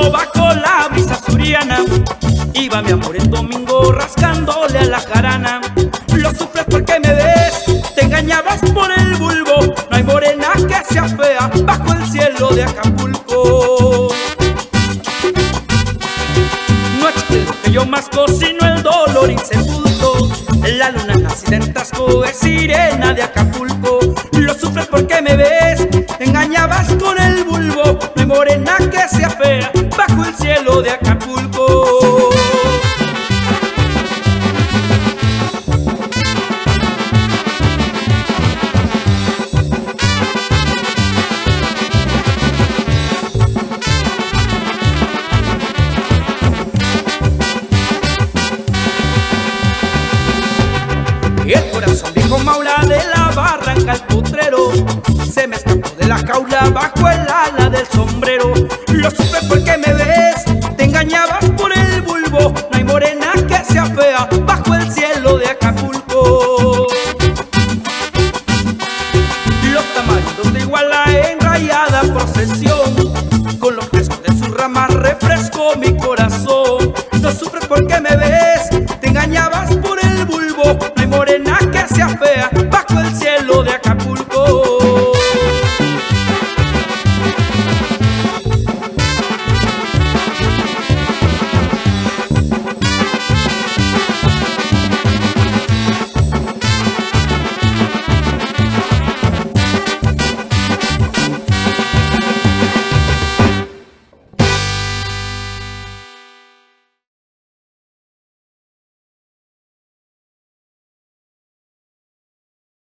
cuando bajo la brisa suriana iba mi amor el domingo rascándole a la jarana. Lo sufres porque me ves, te engañabas por el bulbo. No hay morena que sea fea bajo el cielo de Acapulco. No es lo que yo masco, sino el dolor insepulto. La luna nacida en Tasco es sirena de Acapulco. Lo sufres porque me ves, te engañabas con el bulbo. No hay morena que sea fea bajo el cielo de Acapulco. Y el corazón viejo maula de la barranca al potrero se me escapó de la jaula bajo el ala del sombrero. Lo sufres porque me ves, te engañabas por el bulbo. No hay morena que sea fea bajo el cielo de Acapulco. Los tamarindos de Iguala en rayada procesión, con los frescos de sus ramas refrescó mi corazón.